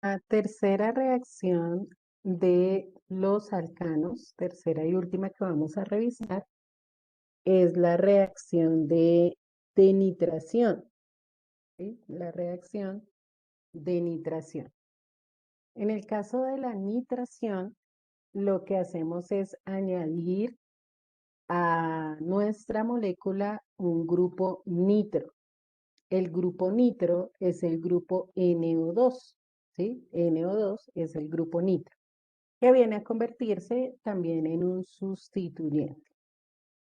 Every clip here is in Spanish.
La tercera reacción de los alcanos, tercera y última que vamos a revisar, es la reacción de nitración, ¿sí? La reacción de nitración. En el caso de la nitración, lo que hacemos es añadir a nuestra molécula un grupo nitro. El grupo nitro es el grupo NO2, ¿sí? NO2 es el grupo nitro, que viene a convertirse también en un sustituyente.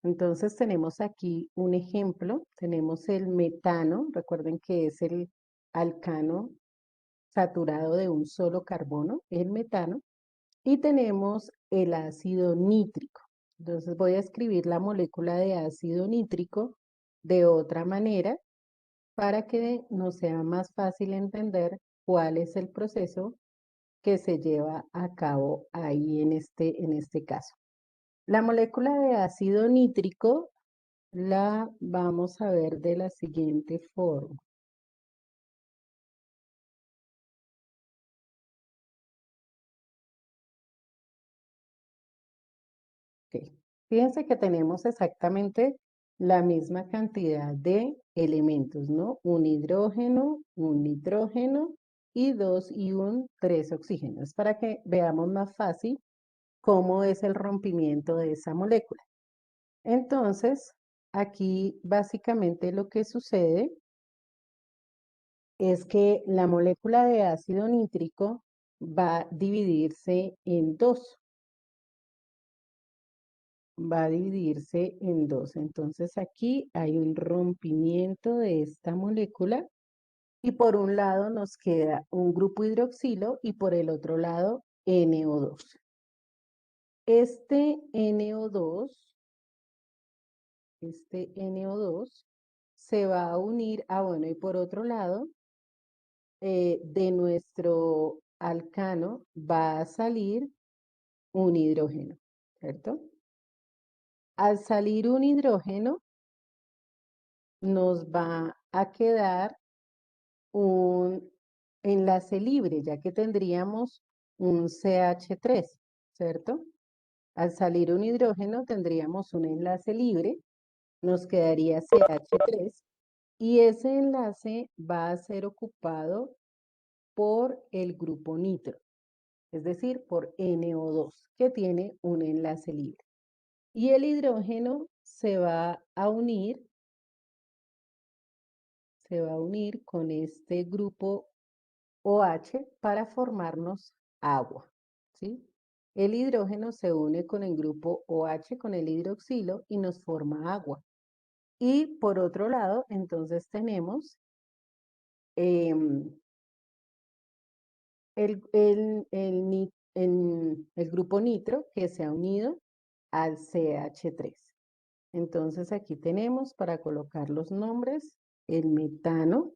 Entonces tenemos aquí un ejemplo, tenemos el metano, recuerden que es el alcano saturado de un solo carbono, el metano, y tenemos el ácido nítrico. Entonces voy a escribir la molécula de ácido nítrico de otra manera para que nos sea más fácil entender cuál es el proceso que se lleva a cabo ahí en este caso. La molécula de ácido nítrico la vamos a ver de la siguiente forma. Ok. Fíjense que tenemos exactamente la misma cantidad de elementos, ¿no? Un hidrógeno, un nitrógeno y dos y un tres oxígenos, para que veamos más fácil cómo es el rompimiento de esa molécula. Entonces, aquí básicamente lo que sucede es que la molécula de ácido nítrico va a dividirse en dos. Va a dividirse en dos. Entonces aquí hay un rompimiento de esta molécula y por un lado nos queda un grupo hidroxilo y por el otro lado NO2. Este NO2, este NO2 se va a unir, bueno, y por otro lado, de nuestro alcano va a salir un hidrógeno, ¿cierto? Al salir un hidrógeno, nos va a quedar un enlace libre, ya que tendríamos un CH3, ¿cierto? Al salir un hidrógeno tendríamos un enlace libre, nos quedaría CH3 y ese enlace va a ser ocupado por el grupo nitro, es decir, por NO2, que tiene un enlace libre. Y el hidrógeno se va a unir con este grupo OH para formarnos agua, ¿sí? El hidrógeno se une con el grupo OH, con el hidroxilo, y nos forma agua. Y por otro lado, entonces tenemos em, el grupo nitro que se ha unido al CH3. Entonces aquí tenemos para colocar los nombres el metano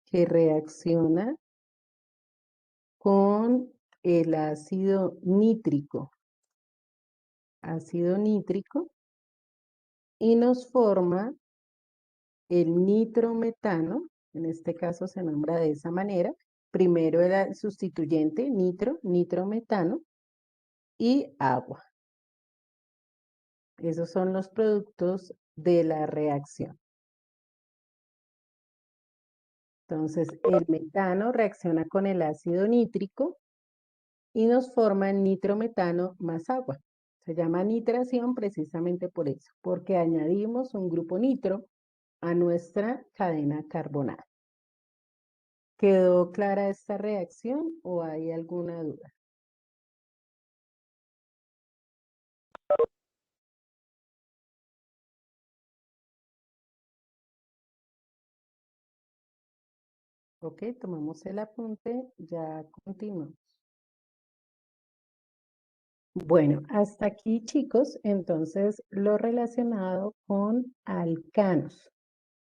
que reacciona con el ácido nítrico, y nos forma el nitrometano, en este caso se nombra de esa manera. Primero era el sustituyente nitrometano y agua. Esos son los productos de la reacción. Entonces, el metano reacciona con el ácido nítrico y nos forma nitrometano más agua. Se llama nitración precisamente por eso, porque añadimos un grupo nitro a nuestra cadena carbonada. ¿Quedó clara esta reacción o hay alguna duda? Ok, tomamos el apunte, ya continuamos. Bueno, hasta aquí, chicos, entonces lo relacionado con alcanos,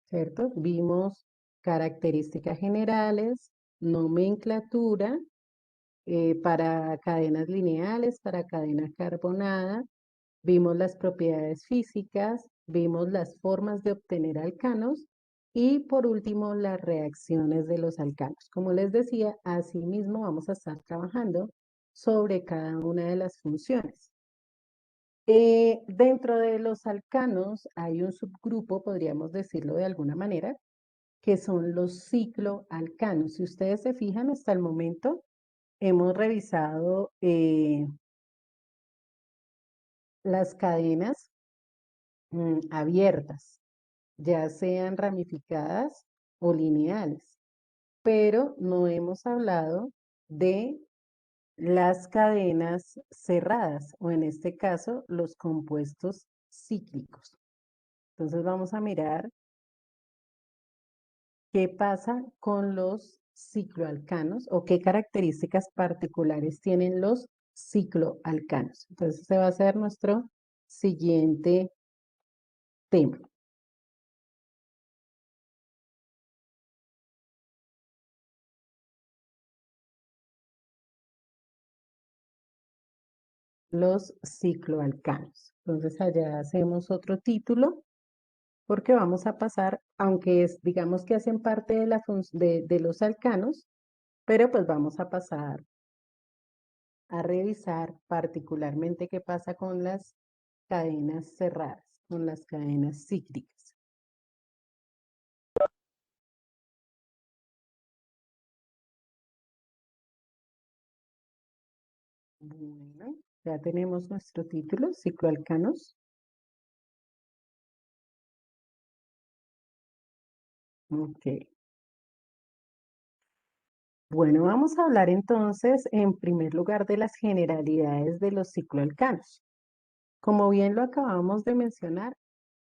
¿cierto? Vimos características generales, nomenclatura para cadenas lineales, para cadena carbonada, vimos las propiedades físicas, vimos las formas de obtener alcanos Y por último, las reacciones de los alcanos. Como les decía, asimismo vamos a estar trabajando sobre cada una de las funciones. Dentro de los alcanos hay un subgrupo, podríamos decirlo de alguna manera, que son los cicloalcanos. Si ustedes se fijan, hasta el momento hemos revisado las cadenas abiertas, ya sean ramificadas o lineales, pero no hemos hablado de las cadenas cerradas, o en este caso, los compuestos cíclicos. Entonces vamos a mirar qué pasa con los cicloalcanos o qué características particulares tienen los cicloalcanos. Entonces ese va a ser nuestro siguiente tema. Los cicloalcanos. Entonces allá hacemos otro título porque vamos a pasar, aunque es, digamos que hacen parte de, de los alcanos, pero pues vamos a pasar a revisar particularmente qué pasa con las cadenas cerradas, con las cadenas cíclicas. Bueno, ya tenemos nuestro título, cicloalcanos. Ok. Bueno, vamos a hablar entonces en primer lugar de las generalidades de los cicloalcanos. Como bien lo acabamos de mencionar,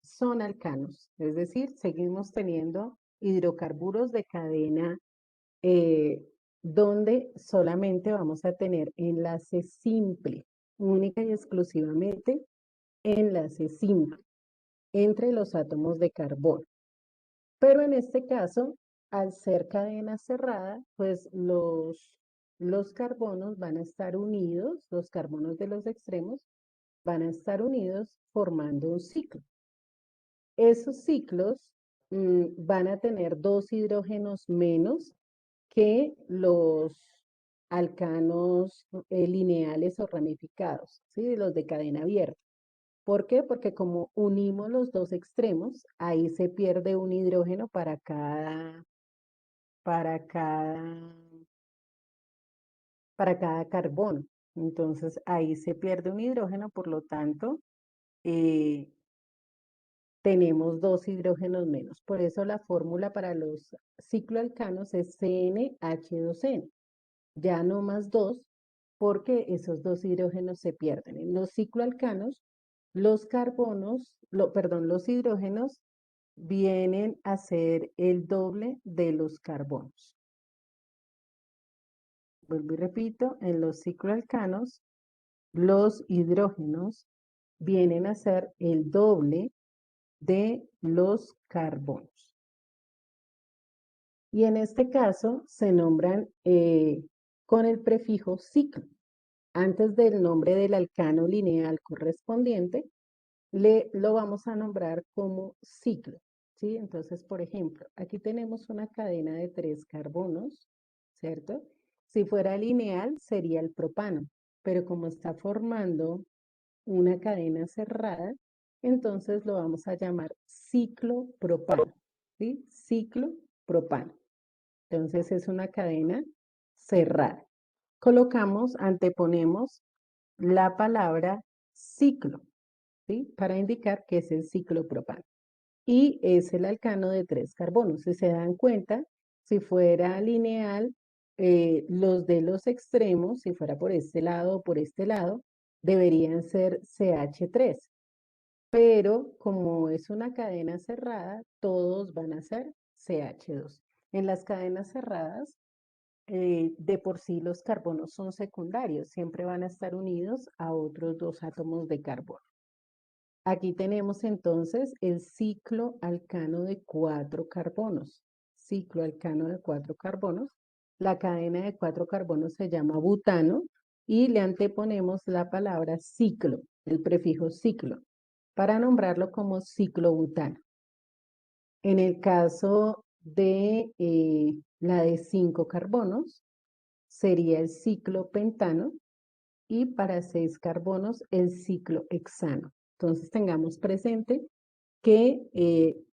son alcanos, es decir, seguimos teniendo hidrocarburos de cadena eh, donde solamente vamos a tener enlace simple, única y exclusivamente enlace simple entre los átomos de carbono. Pero en este caso, al ser cadena cerrada, pues los carbonos van a estar unidos, los carbonos de los extremos van a estar unidos formando un ciclo. Esos ciclos van a tener dos hidrógenos menos que los alcanos lineales o ramificados, ¿sí? Los de cadena abierta. ¿Por qué? Porque como unimos los dos extremos, ahí se pierde un hidrógeno para cada, para cada carbono. Entonces ahí se pierde un hidrógeno, por lo tanto, eh, tenemos dos hidrógenos menos. Por eso la fórmula para los cicloalcanos es CnH2n, ya no más dos, porque esos dos hidrógenos se pierden. En los cicloalcanos, los carbonos, perdón, los hidrógenos vienen a ser el doble de los carbonos. Vuelvo y repito, en los cicloalcanos, los hidrógenos vienen a ser el doble de los carbonos. Y en este caso se nombran con el prefijo ciclo. Antes del nombre del alcano lineal correspondiente, lo vamos a nombrar como ciclo, ¿sí? Entonces, por ejemplo, aquí tenemos una cadena de 3 carbonos, ¿cierto? Si fuera lineal, sería el propano, pero como está formando una cadena cerrada, entonces lo vamos a llamar ciclo propano, ¿sí? Ciclo propano. Entonces es una cadena cerrada. Colocamos, anteponemos la palabra ciclo, ¿sí? Para indicar que es el ciclo propano. Y es el alcano de 3 carbonos. Si se dan cuenta, si fuera lineal, los de los extremos, si fuera por este lado o por este lado, deberían ser CH3. Pero como es una cadena cerrada, todos van a ser CH2. En las cadenas cerradas, de por sí los carbonos son secundarios, siempre van a estar unidos a otros dos átomos de carbono. Aquí tenemos entonces el ciclo alcano de 4 carbonos. Ciclo alcano de 4 carbonos. La cadena de 4 carbonos se llama butano y le anteponemos la palabra ciclo, el prefijo ciclo, para nombrarlo como ciclobutano. En el caso de la de 5 carbonos, sería el ciclo pentano y para 6 carbonos el ciclo hexano. Entonces tengamos presente que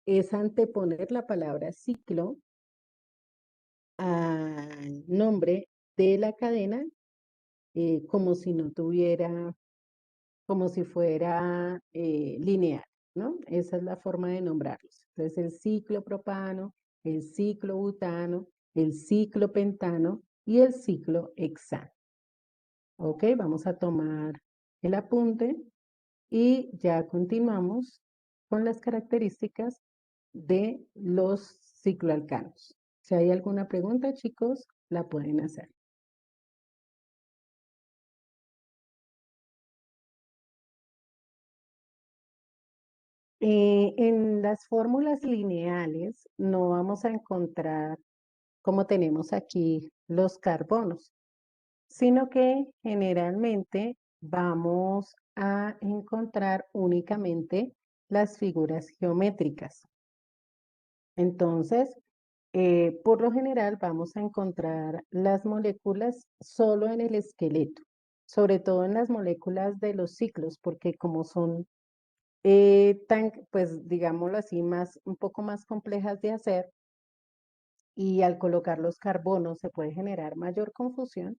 es anteponer la palabra ciclo al nombre de la cadena como si no tuviera, como si fuera lineal, ¿no? Esa es la forma de nombrarlos. Entonces el ciclo propano, el ciclo butano, el ciclo pentano y el ciclo hexano. Ok, vamos a tomar el apunte y ya continuamos con las características de los cicloalcanos. Si hay alguna pregunta, chicos, la pueden hacer. En las fórmulas lineales no vamos a encontrar, como tenemos aquí, los carbonos, sino que generalmente vamos a encontrar únicamente las figuras geométricas. Entonces, por lo general vamos a encontrar las moléculas solo en el esqueleto, sobre todo en las moléculas de los ciclos, porque como son tan, pues digámoslo así, un poco más complejas de hacer y al colocar los carbonos se puede generar mayor confusión.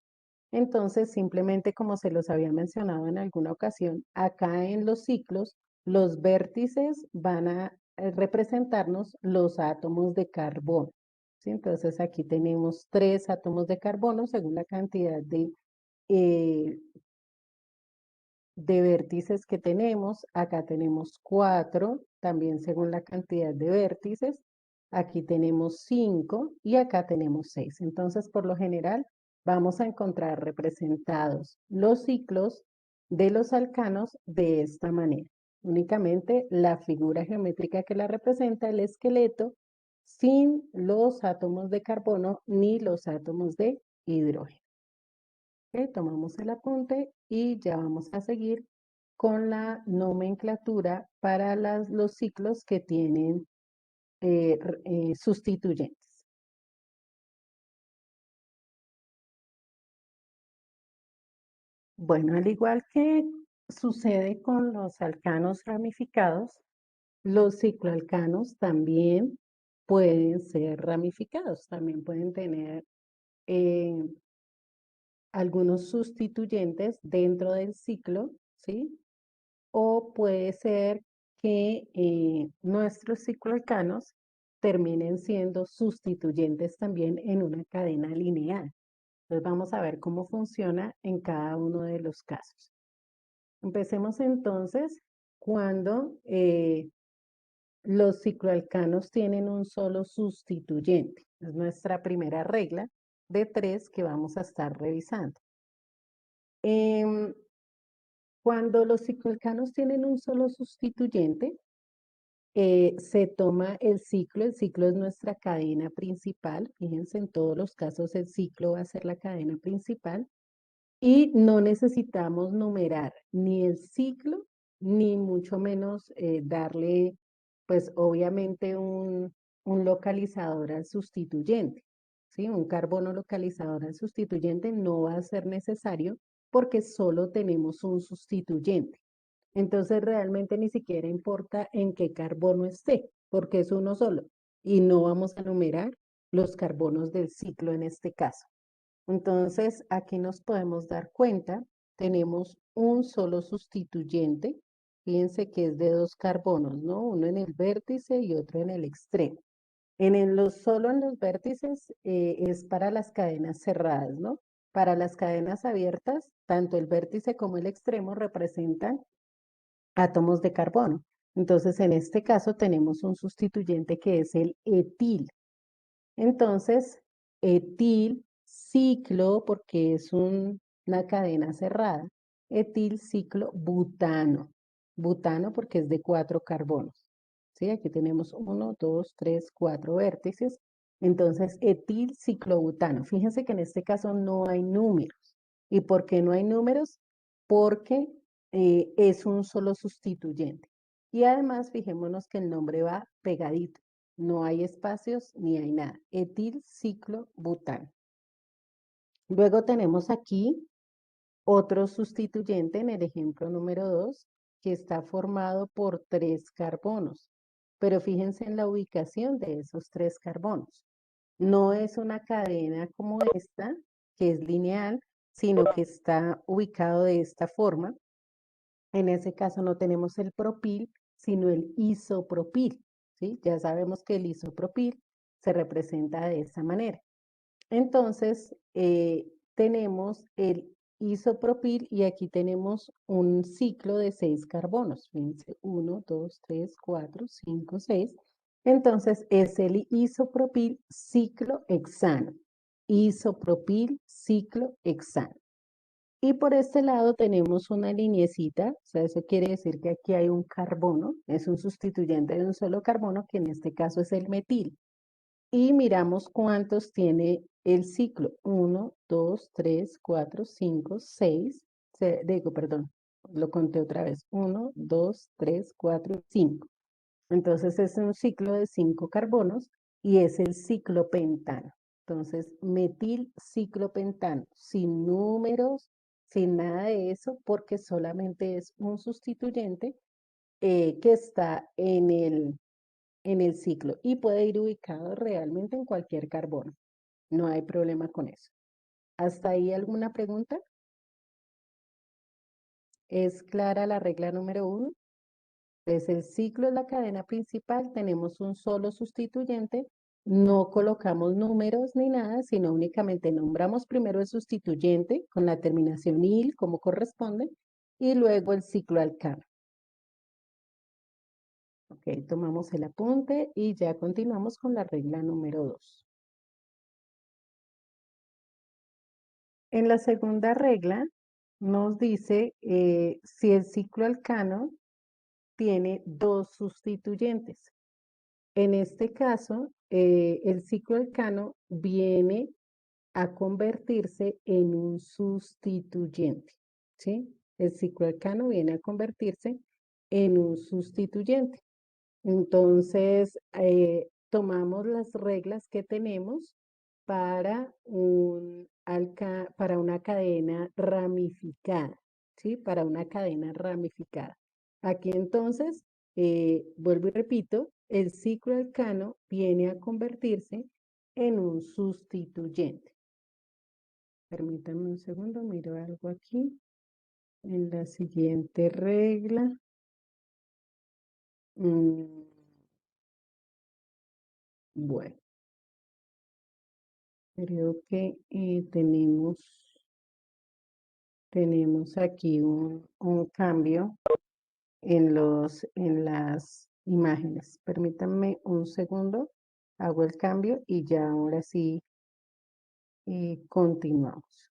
Entonces, simplemente como se los había mencionado en alguna ocasión, acá en los ciclos, los vértices van a representarnos los átomos de carbono. ¿Sí? Entonces, aquí tenemos 3 átomos de carbono según la cantidad eh, de vértices que tenemos. Acá tenemos 4, también según la cantidad de vértices. Aquí tenemos 5 y acá tenemos 6. Entonces, por lo general, vamos a encontrar representados los ciclos de los alcanos de esta manera. Únicamente la figura geométrica que la representa, el esqueleto, sin los átomos de carbono ni los átomos de hidrógeno. Ok, tomamos el apunte y ya vamos a seguir con la nomenclatura para los ciclos que tienen sustituyentes. Bueno, al igual que sucede con los alcanos ramificados, los cicloalcanos también pueden ser ramificados, también pueden tener eh, algunos sustituyentes dentro del ciclo, ¿sí? O puede ser que nuestros cicloalcanos terminen siendo sustituyentes también en una cadena lineal. Entonces vamos a ver cómo funciona en cada uno de los casos. Empecemos entonces cuando los cicloalcanos tienen un solo sustituyente. Es nuestra primera regla de 3 que vamos a estar revisando. Em, Cuando los cicloalcanos tienen un solo sustituyente, se toma el ciclo es nuestra cadena principal, fíjense, en todos los casos el ciclo va a ser la cadena principal y no necesitamos numerar ni el ciclo, ni mucho menos darle, pues obviamente un localizador al sustituyente, ¿sí? Un carbono localizador al sustituyente no va a ser necesario porque solo tenemos un sustituyente. Entonces realmente ni siquiera importa en qué carbono esté, porque es uno solo. Y no vamos a numerar los carbonos del ciclo en este caso. Entonces aquí nos podemos dar cuenta, tenemos un solo sustituyente. Fíjense que es de 2 carbonos, ¿no? Uno en el vértice y otro en el extremo. Solo en los vértices es para las cadenas cerradas, ¿no? Para las cadenas abiertas, tanto el vértice como el extremo representan átomos de carbono. Entonces, en este caso tenemos un sustituyente que es el etil. Entonces, etil ciclo, porque es una cadena cerrada, etil ciclo butano. Butano porque es de 4 carbonos. ¿Sí? Aquí tenemos 1, 2, 3, 4 vértices. Entonces, etil ciclobutano. Fíjense que en este caso no hay números. ¿Y por qué no hay números? Porque es un solo sustituyente. Y además, fijémonos que el nombre va pegadito. no hay espacios ni hay nada. Etilciclobutano. Luego tenemos aquí otro sustituyente en el ejemplo número 2, que está formado por 3 carbonos. Pero fíjense en la ubicación de esos 3 carbonos. No es una cadena como esta, que es lineal, sino que está ubicado de esta forma. En ese caso no tenemos el propil, sino el isopropil, ¿sí? Ya sabemos que el isopropil se representa de esa manera. Entonces, tenemos el isopropil y aquí tenemos un ciclo de 6 carbonos. Fíjense, 1, 2, 3, 4, 5, 6. Entonces, es el isopropil ciclohexano. Isopropil ciclohexano. Y por este lado tenemos una lineecita, o sea, eso quiere decir que aquí hay un carbono, es un sustituyente de un solo carbono, que en este caso es el metil. Y miramos cuántos tiene el ciclo. 1, 2, 3, 4, 5, 6. Digo, perdón, lo conté otra vez. 1, 2, 3, 4, 5. Entonces es un ciclo de 5 carbonos y es el ciclopentano. Entonces, metil ciclopentano, sin números, sin nada de eso, porque solamente es un sustituyente que está en el ciclo y puede ir ubicado realmente en cualquier carbono. No hay problema con eso. ¿Hasta ahí alguna pregunta? ¿Es clara la regla número 1? Entonces, el ciclo es la cadena principal, tenemos un solo sustituyente, no colocamos números ni nada, sino únicamente nombramos primero el sustituyente con la terminación il, como corresponde, y luego el ciclo alcano. Ok, tomamos el apunte y ya continuamos con la regla número 2. En la segunda regla nos dice si el ciclo alcano tiene 2 sustituyentes. En este caso, el ciclo alcano viene a convertirse en un sustituyente, ¿sí? El ciclo alcano viene a convertirse en un sustituyente. Entonces, tomamos las reglas que tenemos para para una cadena ramificada, ¿sí? Para una cadena ramificada. Aquí entonces, vuelvo y repito, el ciclo alcano viene a convertirse en un sustituyente. Permítanme un segundo, miro algo aquí. En la siguiente regla. Bueno. Creo que tenemos aquí un cambio en las imágenes. Permítanme un segundo, hago el cambio y ya ahora sí continuamos.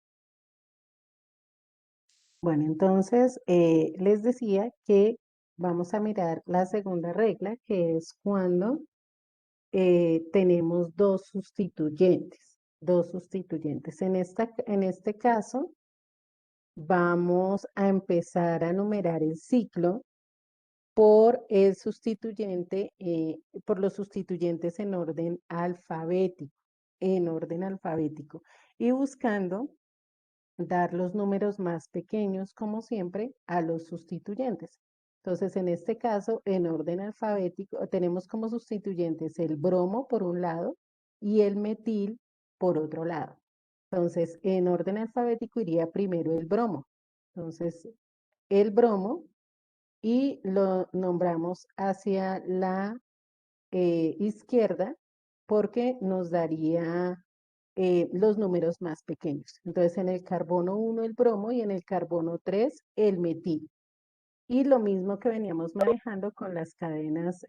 Bueno, entonces les decía que vamos a mirar la segunda regla, que es cuando tenemos dos sustituyentes. Dos sustituyentes. En este caso, vamos a empezar a numerar el ciclo por el sustituyente, por los sustituyentes en orden alfabético, y buscando dar los números más pequeños, como siempre, a los sustituyentes. Entonces, en este caso, en orden alfabético, tenemos como sustituyentes el bromo por un lado y el metil por otro lado. Entonces, en orden alfabético iría primero el bromo. Entonces, el bromo y lo nombramos hacia la izquierda porque nos daría los números más pequeños. Entonces, en el carbono 1 el bromo y en el carbono 3 el metil. Y lo mismo que veníamos manejando con las cadenas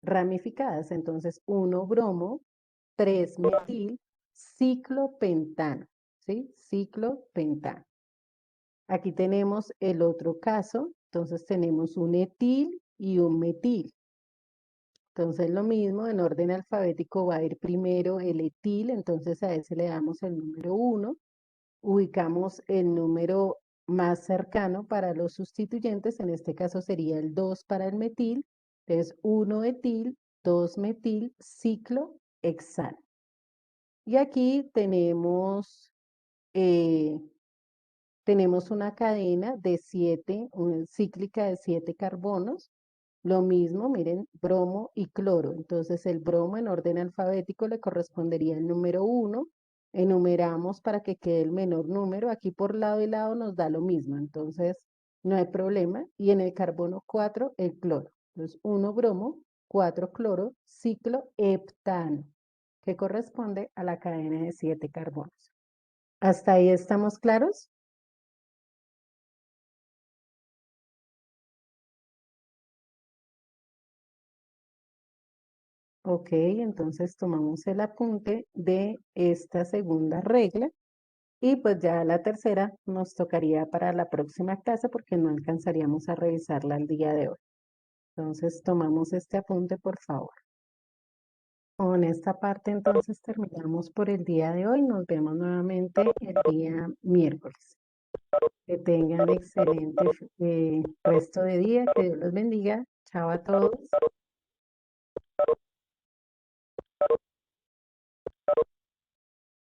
ramificadas. Entonces, 1 bromo, 3 metil, ciclopentano, ¿sí? Ciclopentano. Aquí tenemos el otro caso, entonces tenemos un etil y un metil. Entonces lo mismo, en orden alfabético va a ir primero el etil, entonces a ese le damos el número 1, ubicamos el número más cercano para los sustituyentes, en este caso sería el 2 para el metil, entonces 1 etil, 2-metil ciclohexano. Y aquí eh, tenemos una cadena de 7, cíclica de 7 carbonos. Lo mismo, miren, bromo y cloro. Entonces, el bromo en orden alfabético le correspondería el número 1. Enumeramos para que quede el menor número. Aquí por lado y lado nos da lo mismo. Entonces, no hay problema. Y en el carbono 4, el cloro. Entonces, 1 bromo, 4 cloro, cicloheptano, que corresponde a la cadena de 7 carbonos. ¿Hasta ahí estamos claros? Ok, entonces tomamos el apunte de esta segunda regla y pues ya la tercera nos tocaría para la próxima clase porque no alcanzaríamos a revisarla el día de hoy. Entonces tomamos este apunte, por favor. Con esta parte entonces terminamos por el día de hoy. Nos vemos nuevamente el día miércoles. Que tengan excelente resto de día. Que Dios los bendiga. Chao a todos.